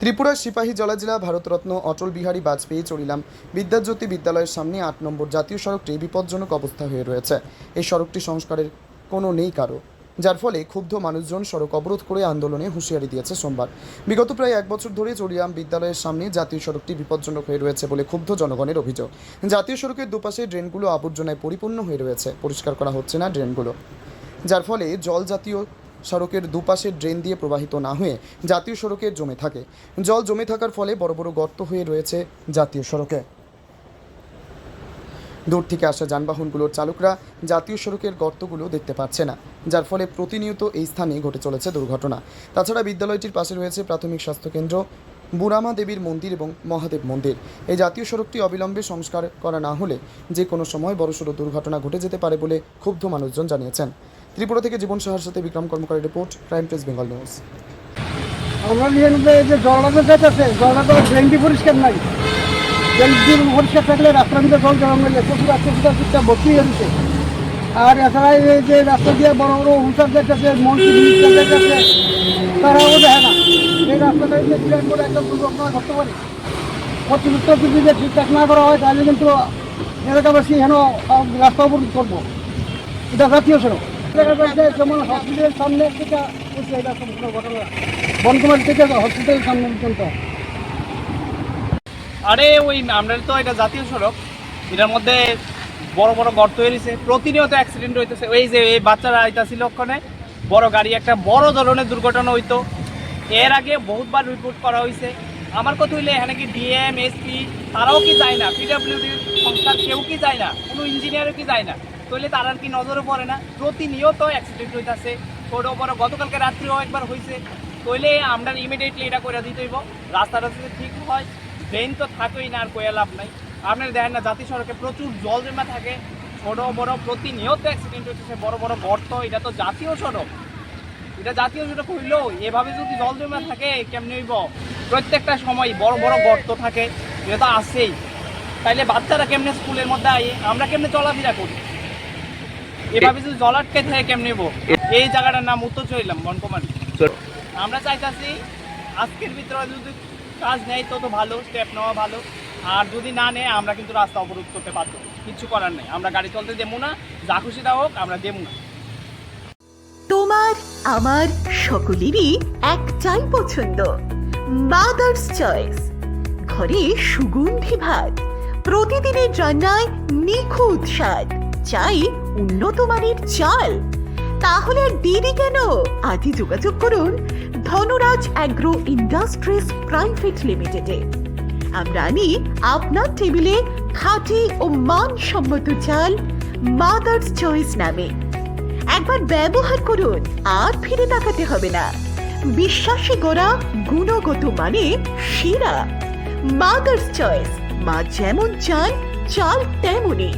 ত্রিপুরার সিপাহীজলা জেলা ভারতরত্ন অটল বিহারী বাজপেয়ী চরিলাম বিদ্যাজ্যোতি বিদ্যালয়ের সামনে ৮ নম্বর জাতীয় সড়কটি বিপজ্জনক অবস্থা হয়ে রয়েছে। এই সড়কটি সংস্কারের কোনো নেই কারো, যার ফলে ক্ষুব্ধ মানুষজন সড়ক অবরোধ করে আন্দোলনে হুঁশিয়ারি দিয়েছে সোমবার। বিগত প্রায় ১ বছর ধরে চরিলাম বিদ্যালয়ের সামনে জাতীয় সড়কটি বিপজ্জনক হয়ে রয়েছে বলে ক্ষুব্ধ জনগণের অভিযোগ। জাতীয় সড়কের দুপাশে ড্রেনগুলো আবর্জনায় পরিপূর্ণ হয়ে রয়েছে, পরিষ্কার করা হচ্ছে না ড্রেনগুলো, যার ফলে জল জাতীয় সড়কের দুপাশের ড্রেন দিয়ে প্রবাহিত না হয়ে জাতীয় সড়কে জমে থাকে। জল জমে থাকার ফলে বড় বড় গর্ত হয়ে রয়েছে জাতীয় সড়কে। দূর থেকে আসা যানবাহনগুলোর চালকরা জাতীয় সড়কের গর্তগুলো দেখতে পাচ্ছে না, যার ফলে প্রতিনিয়ত এই স্থানে ঘটে চলেছে দুর্ঘটনা। তাছাড়া বিদ্যালয়টির পাশে রয়েছে প্রাথমিক স্বাস্থ্যকেন্দ্র, বুড়ামা দেবীর মন্দির এবং মহাদেব মন্দির। এই জাতীয় সড়কটি অবিলম্বে সংস্কার করা না হলে যে কোনো সময় বড়সড় দুর্ঘটনা ঘটে যেতে পারে বলে ক্ষুব্ধ মানুষজন জানিয়েছেন। ত্রিপুরা থেকে জীবন সাহার সাথে বিক্রম কর্মকারের রিপোর্ট, ক্রাইম প্রেস বেঙ্গল নিউজ। আমরা নিয়ে যে জলটা যাচ্ছে, জলটা তো ড্রেনটি পরিষ্কার নাই। ড্রেনটি পরিষ্কার থাকলে রাস্তার ভিতরে জল জমা মিলে প্রচুর আস্তে ভর্তি হয়ে গেছে। আর এছাড়া এই যে রাস্তা দিয়ে বড় বড় হুঁসার যাচ্ছে, মন্ত্রী যাচ্ছে, তারাও দেখে না। এই রাস্তাটা ক্লিয়ার করে একটা দুর্ঘটনা ঘটতে পারে। কর্তৃপক্ষ যদি ঠিকঠাক না করা হয় তাহলে কিন্তু এলাকাবাসী হেন রাস্তা অবরোধ করবো। এটা জাতীয় সড়ক, যেমন হসপিটালের সামনে থেকে এটা ঘটনা, বনকুমারী থেকে হসপিটালের সামনে পর্যন্ত। আরে ওই আমরা তো এটা জাতীয় সড়ক, এটার মধ্যে বড় বড় গর্ত হয়েছে, প্রতিনিয়ত অ্যাক্সিডেন্ট হইতেছে। ওই যে এই বাচ্চারা আইতাছিল ওখানে, বড় গাড়ি একটা বড় ধরনের দুর্ঘটনা হইতো। এর আগে বহুতবার রিপোর্ট করা হয়েছে। আমার কথা হইলে এখানে কি ডিএম, এসপি তারাও কি যায় না, পিডব্লিউডি সংস্থার কেউ কি যায় না, কোনো ইঞ্জিনিয়ারও কি যায় না, তাহলে তারার কি নজরে পড়ে না? প্রতিনিয়ত অ্যাক্সিডেন্ট হইতেছে, ছোট বড়। গতকালকে রাত্রিও একবার হয়েছে। তাহলে আমরা ইমিডিয়েটলি এটা করে দিতে হইব। রাস্তাটা যদি ঠিক হয়, ড্রেন তো থাকেই না, আর কয়ে লাভ নাই। আপনারা দেখেন না, জাতীয় সড়কে প্রচুর জল জমা থাকে, ছোট বড় প্রতিনিয়ত অ্যাক্সিডেন্ট হইতেছে, বড় বড় গর্ত। এটা তো জাতীয় সড়ক, এটা জাতীয় সড়ক হইলেও এভাবে যদি জল জমা থাকে কেমনি হইব? প্রত্যেকটা সময় বড় বড় গর্ত থাকে, এটা তো আসছেই। তাইলে বাচ্চারা কেমনে স্কুলের মধ্যে আইয়ে, আমরা কেমনে চলাফেরা করি? এভাবে যদি জল আটকে থাকে কেমনে হইব? এই জায়গাটার নাম উত্তর চলিলাম বনকুমারী। আমরা চাইতাছি আজকের ভিতরে যদি কাজ নেয় তো ভালো, স্টেপ নেওয়া ভালো। আর যদি না নেয় আমরা কিন্তু রাস্তা অবরোধ করতে পারবো, কিছু করার নেই। আমরা গাড়ি চলতে দেবো না, যা খুশি তা হোক, আমরা দেবো না। তোমার আমার সকলেরই একটাই পছন্দ, মাদার্স চয়েস। ঘরে সুগন্ধি ভাত, প্রতিদিনের রান্নায় নিখুঁত স্বাদ, চাই উন্নত মানের চাল। তাহলে আর দেরি কেন? আজই যোগাযোগ করুন ধনরাজ অ্যাগ্রো ইন্ডাস্ট্রিজ প্রাইভেট লিমিটেডে। আমরা আনি আপনার টেবিলে খাঁটি ও মানসম্মত চাল মাদার্স চয়েস নামে। একবার ব্যবহার করুন, আর ফিরে তাকাতে হবে না। বিশ্বাসে গড়া গুণগত মানে সেরা মাদার্স চয়েস। মা যেমন চান, চাল তেমনই।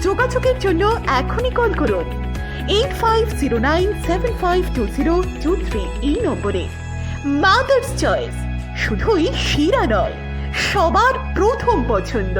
যোগাযোগের জন্য এখনই কল করুন 8509752023 এই নম্বরে। মাদার্স চয়েস শুধুই সেরা নয়, সবার প্রথম পছন্দ।